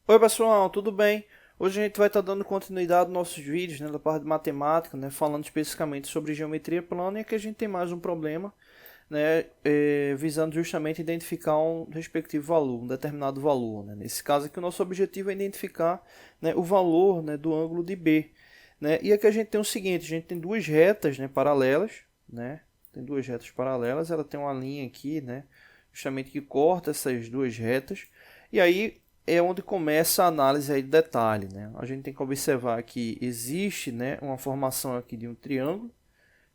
Oi pessoal, tudo bem? Hoje a gente vai estar dando continuidade aos nossos vídeos, da parte de matemática, falando especificamente sobre geometria plana, e aqui a gente tem mais um problema, visando justamente identificar um respectivo valor, um determinado valor. Nesse caso aqui o nosso objetivo é identificar, o valor, do ângulo de B. E aqui a gente tem o seguinte, a gente tem duas retas, paralelas, tem duas retas paralelas, ela tem uma linha aqui, justamente que corta essas duas retas, e aí é onde começa a análise aí de detalhe. A gente tem que observar que existe, uma formação aqui de um triângulo,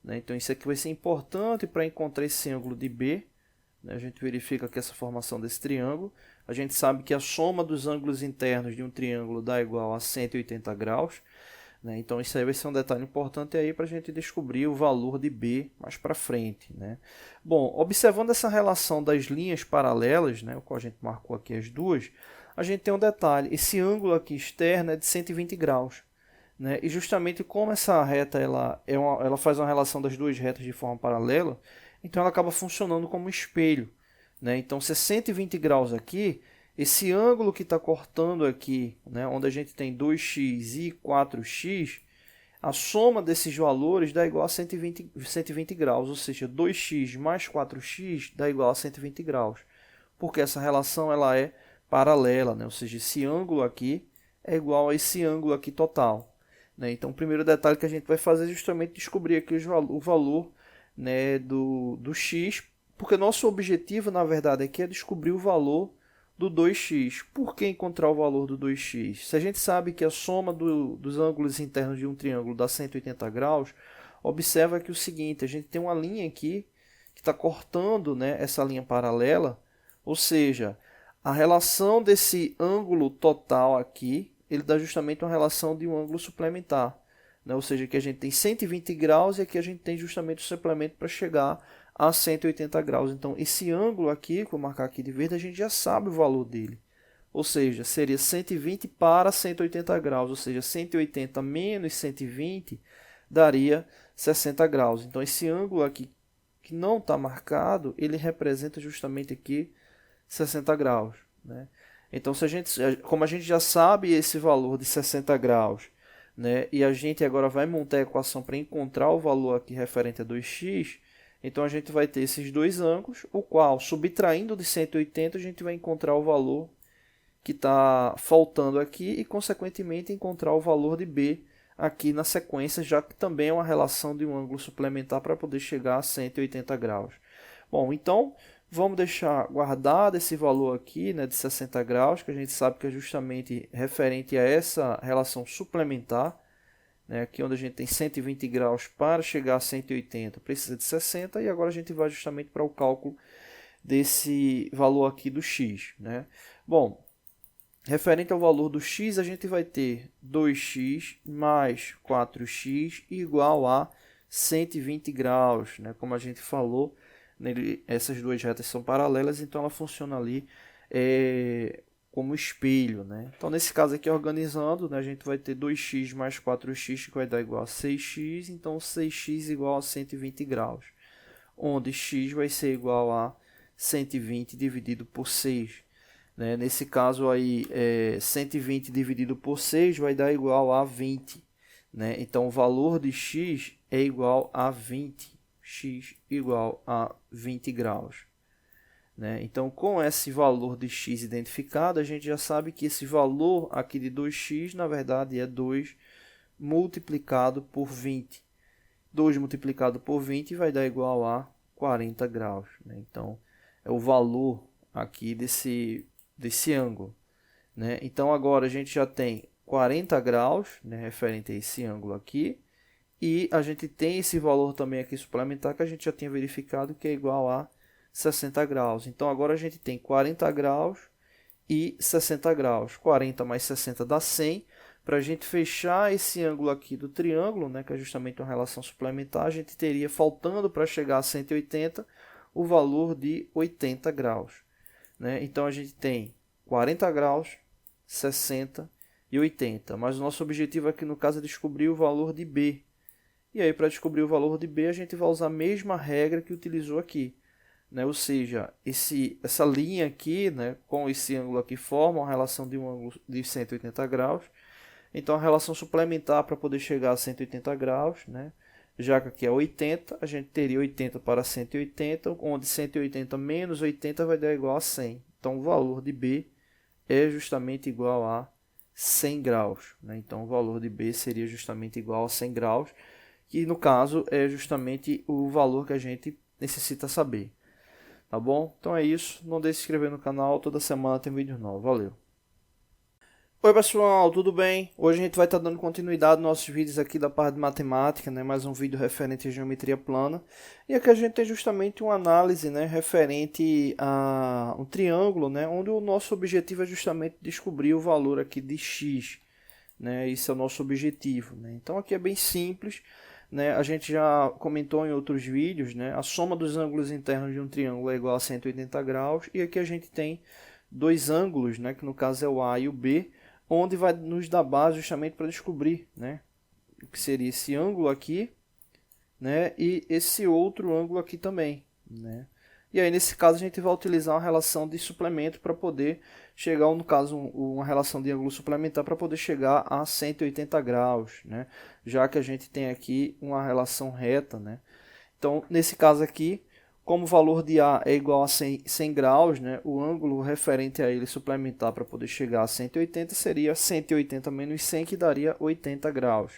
então isso aqui vai ser importante para encontrar esse ângulo de B. A gente verifica aqui essa formação desse triângulo. A gente sabe que a soma dos ângulos internos de um triângulo dá igual a 180 graus. Então isso aí vai ser um detalhe importante aí para a gente descobrir o valor de B mais para frente. Bom, observando essa relação das linhas paralelas, o qual a gente marcou aqui as duas, a gente tem um detalhe, esse ângulo aqui externo é de 120 graus. E justamente como essa reta ela faz uma relação das duas retas de forma paralela, então ela acaba funcionando como um espelho. Então se é 120 graus aqui, esse ângulo que está cortando aqui, onde a gente tem 2x e 4x, a soma desses valores dá igual a 120 graus, ou seja, 2x mais 4x dá igual a 120 graus, porque essa relação ela é paralela, ou seja, esse ângulo aqui é igual a esse ângulo aqui total. Então, o primeiro detalhe que a gente vai fazer é justamente descobrir aqui o valor do x, porque nosso objetivo, na verdade, aqui é descobrir o valor do 2x. Por que encontrar o valor do 2x? Se a gente sabe que a soma dos ângulos internos de um triângulo dá 180 graus, observa aqui o seguinte, a gente tem uma linha aqui que está cortando essa linha paralela, ou seja, a relação desse ângulo total aqui, ele dá justamente uma relação de um ângulo suplementar. Ou seja, aqui a gente tem 120 graus e aqui a gente tem justamente o suplemento para chegar a 180 graus. Então, esse ângulo aqui, que eu vou marcar aqui de verde, a gente já sabe o valor dele. Ou seja, seria 120 para 180 graus, ou seja, 180 menos 120 daria 60 graus. Então, esse ângulo aqui que não está marcado, ele representa justamente aqui 60 graus. Então, como a gente já sabe esse valor de 60 graus, e a gente agora vai montar a equação para encontrar o valor aqui referente a 2x, então a gente vai ter esses dois ângulos, o qual, subtraindo de 180, a gente vai encontrar o valor que está faltando aqui e, consequentemente, encontrar o valor de B aqui na sequência, já que também é uma relação de um ângulo suplementar para poder chegar a 180 graus. Bom, então vamos deixar guardado esse valor aqui de 60 graus, que a gente sabe que é justamente referente a essa relação suplementar. Aqui onde a gente tem 120 graus para chegar a 180, precisa de 60, e agora a gente vai justamente para o cálculo desse valor aqui do x. Bom, referente ao valor do x, a gente vai ter 2x mais 4x igual a 120 graus. Como a gente falou, essas duas retas são paralelas, então ela funciona ali como espelho. Então, nesse caso aqui, organizando, a gente vai ter 2x mais 4x, que vai dar igual a 6x, então 6x igual a 120 graus, onde x vai ser igual a 120 dividido por 6. Nesse caso aí, 120 dividido por 6 vai dar igual a 20. Então, o valor de x é igual a 20. X igual a 20 graus. Então, com esse valor de x identificado, a gente já sabe que esse valor aqui de 2x, na verdade, é 2 multiplicado por 20. 2 multiplicado por 20 vai dar igual a 40 graus. Então, é o valor aqui desse ângulo. Então, agora a gente já tem 40 graus, referente a esse ângulo aqui, e a gente tem esse valor também aqui suplementar, que a gente já tinha verificado, que é igual a 60 graus. Então, agora a gente tem 40 graus e 60 graus. 40 mais 60 dá 100. Para a gente fechar esse ângulo aqui do triângulo, que é justamente uma relação suplementar, a gente teria, faltando para chegar a 180, o valor de 80 graus. Então, a gente tem 40 graus, 60 e 80. Mas o nosso objetivo aqui, no caso, é descobrir o valor de B. E aí, para descobrir o valor de B, a gente vai usar a mesma regra que utilizou aqui. né? Ou seja, essa linha aqui, né, com esse ângulo aqui forma uma relação de um ângulo de 180 graus. Então a relação suplementar para poder chegar a 180 graus, né? Já que aqui é 80, a gente teria 80 para 180, onde 180 menos 80 vai dar igual a 100. Então o valor de B é justamente igual a 100 graus, né? Então o valor de B seria justamente igual a 100 graus, que no caso é justamente o valor que a gente necessita saber. Tá bom? Então é isso. Não deixe de se inscrever no canal. Toda semana tem vídeo novo. Valeu! Oi pessoal, tudo bem? Hoje a gente vai estar dando continuidade nos nossos vídeos aqui da parte de matemática, né? Mais um vídeo referente à geometria plana. E aqui a gente tem justamente uma análise, né, referente a um triângulo, né, onde o nosso objetivo é justamente descobrir o valor aqui de x, né? Esse é o nosso objetivo, né? Então aqui é bem simples, né? A gente já comentou em outros vídeos, né? A soma dos ângulos internos de um triângulo é igual a 180 graus. E aqui a gente tem dois ângulos, né, que no caso é o A e o B, onde vai nos dar base justamente para descobrir, né, o que seria esse ângulo aqui, né, e esse outro ângulo aqui também, né. E aí nesse caso a gente vai utilizar uma relação de suplemento para poder chegar, no caso uma relação de ângulo suplementar para poder chegar a 180 graus, né, já que a gente tem aqui uma relação reta, né. Então nesse caso aqui, como o valor de A é igual a 100 graus, né, o ângulo referente a ele suplementar para poder chegar a 180 seria 180 menos 100, que daria 80 graus.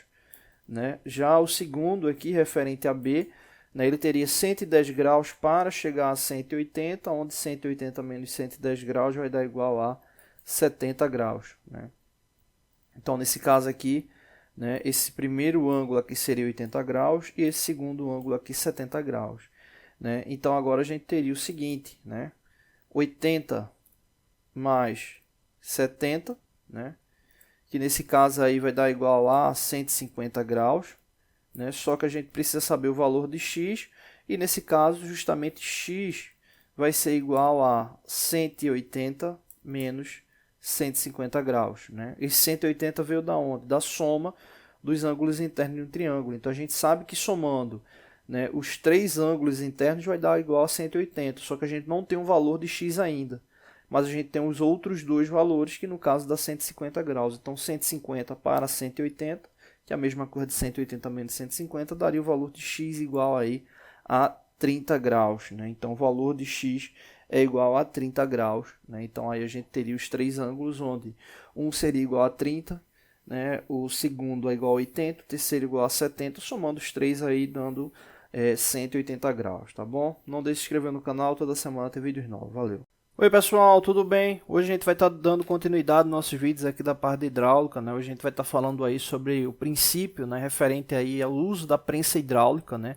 Né? Já o segundo aqui, referente a B, né, ele teria 110 graus para chegar a 180, onde 180 menos 110 graus vai dar igual a 70 graus. Né? Então, nesse caso aqui, né, esse primeiro ângulo aqui seria 80 graus e esse segundo ângulo aqui 70 graus. Né? Então agora a gente teria o seguinte, né? 80 mais 70, né? Que nesse caso aí vai dar igual a 150 graus, né? Só que a gente precisa saber o valor de x, e nesse caso justamente x vai ser igual a 180 menos 150 graus, né? Esse 180 veio da onde? Da soma dos ângulos internos de um triângulo. Então a gente sabe que somando, né, os três ângulos internos vai dar igual a 180, só que a gente não tem um valor de x ainda, mas a gente tem os outros dois valores, que no caso dá 150 graus. Então 150 para 180, que é a mesma coisa de 180 menos 150, daria o valor de x igual aí a 30 graus. Né? Então o valor de x é igual a 30 graus. Né? Então aí a gente teria os três ângulos, onde um seria igual a 30, né? O segundo é igual a 80, o terceiro igual a 70, somando os três aí dando 180 graus, tá bom? Não deixe de se inscrever no canal, toda semana tem vídeos novos, valeu! Oi pessoal, tudo bem? Hoje a gente vai estar dando continuidade nos nossos vídeos aqui da parte de hidráulica, né? Hoje a gente vai estar falando aí sobre o princípio, né, referente aí ao uso da prensa hidráulica, né?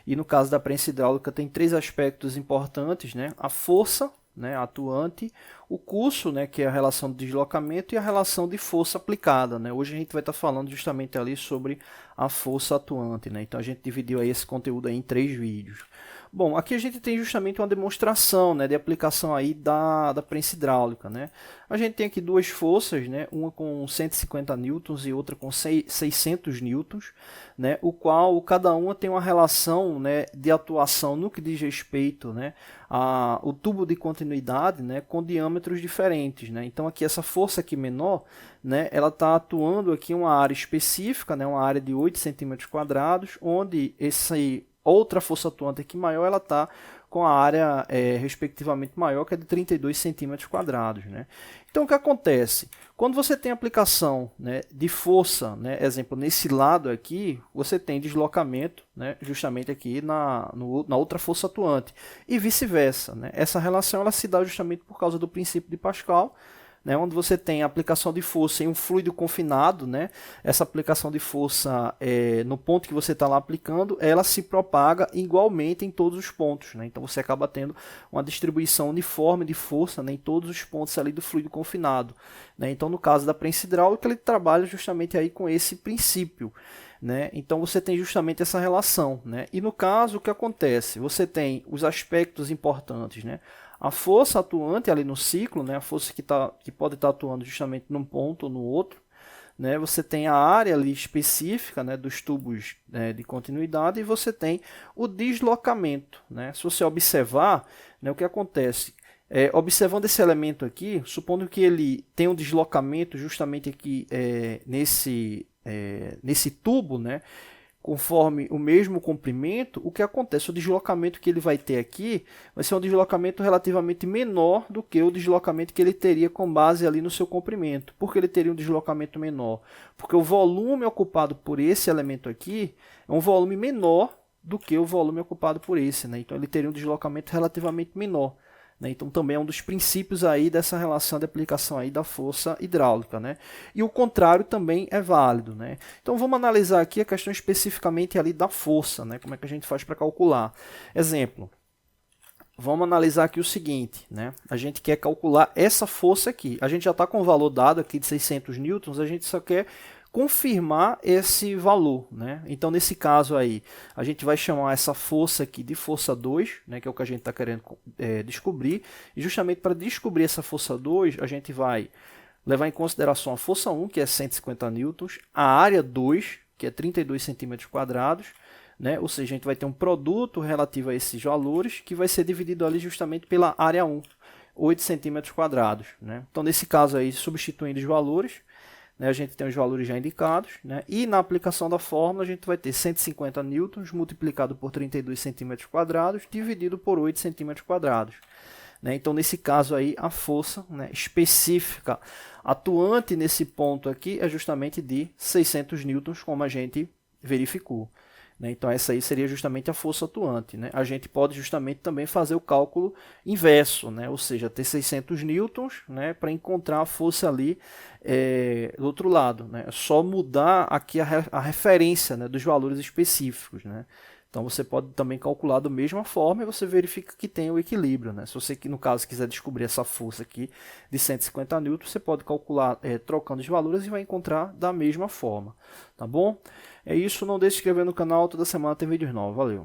E no caso da prensa hidráulica tem três aspectos importantes, né? A força, né, atuante, o curso, né, que é a relação de deslocamento, e a relação de força aplicada, né? Hoje a gente vai estar falando justamente ali sobre a força atuante, né? Então a gente dividiu aí esse conteúdo aí em 3 vídeos. Bom, aqui a gente tem justamente uma demonstração, né, de aplicação aí da prensa hidráulica, né? A gente tem aqui duas forças, né, uma com 150 newtons e outra com 600 newtons, né, o qual cada uma tem uma relação, né, de atuação no que diz respeito, né, o tubo de continuidade, né, com diâmetros diferentes, né? Então aqui essa força aqui menor, né, ela está atuando aqui em uma área específica, né, uma área de 8 centímetros quadrados, onde outra força atuante aqui maior, ela está com a área respectivamente maior, que é de 32 centímetros quadrados. Né? Então o que acontece? Quando você tem aplicação, né, de força, né, exemplo, nesse lado aqui, você tem deslocamento, né, justamente aqui na outra força atuante, e vice-versa. Né? Essa relação ela se dá justamente por causa do princípio de Pascal, né, onde você tem a aplicação de força em um fluido confinado, né, essa aplicação de força no ponto que você está lá aplicando, ela se propaga igualmente em todos os pontos. Né, então você acaba tendo uma distribuição uniforme de força, né, em todos os pontos ali do fluido confinado. Né, então no caso da prensa hidráulica ele trabalha justamente aí com esse princípio. Né? Então você tem justamente essa relação. Né? E no caso o que acontece? Você tem os aspectos importantes, né? A força atuante ali no ciclo, né, a força que pode estar atuando justamente num ponto ou no outro, né, você tem a área ali específica, né, dos tubos, né, de continuidade, e você tem o deslocamento, né? Se você observar, né, o que acontece, observando esse elemento aqui, supondo que ele tem um deslocamento justamente aqui nesse tubo, né, conforme o mesmo comprimento, o que acontece? O deslocamento que ele vai ter aqui vai ser um deslocamento relativamente menor do que o deslocamento que ele teria com base ali no seu comprimento. Por que ele teria um deslocamento menor? Porque o volume ocupado por esse elemento aqui é um volume menor do que o volume ocupado por esse, né? Então ele teria um deslocamento relativamente menor. Então também é um dos princípios aí dessa relação de aplicação aí da força hidráulica, né? E o contrário também é válido, né? Então vamos analisar aqui a questão especificamente ali da força, né? Como é que a gente faz para calcular? Exemplo, vamos analisar aqui o seguinte, né? A gente quer calcular essa força aqui. A gente já está com o valor dado aqui de 600 newtons, a gente só quer confirmar esse valor, né? Então, nesse caso aí, a gente vai chamar essa força aqui de força 2, né? Que é o que a gente está querendo descobrir. E justamente para descobrir essa força 2, a gente vai levar em consideração a força 1, que é 150 newtons, a área 2, que é 32 centímetros quadrados, né? Ou seja, a gente vai ter um produto relativo a esses valores, que vai ser dividido ali justamente pela área 1, 8 centímetros quadrados, né? Então, nesse caso aí, substituindo os valores, a gente tem os valores já indicados, né? E na aplicação da fórmula a gente vai ter 150 newtons multiplicado por 32 centímetros quadrados dividido por 8 centímetros quadrados. Né? Então, nesse caso aí, a força, né, específica atuante nesse ponto aqui é justamente de 600 newtons, como a gente verificou. Então, essa aí seria justamente a força atuante, né? A gente pode justamente também fazer o cálculo inverso, né? Ou seja, ter 600 newtons, né, para encontrar a força ali do outro lado, né? É só mudar aqui a referência, né, dos valores específicos, né? Então, você pode também calcular da mesma forma e você verifica que tem o equilíbrio, né? Se você, no caso, quiser descobrir essa força aqui de 150 newtons, você pode calcular trocando os valores e vai encontrar da mesma forma, tá bom? É isso, não deixe de se inscrever no canal, toda semana tem vídeos novos, valeu!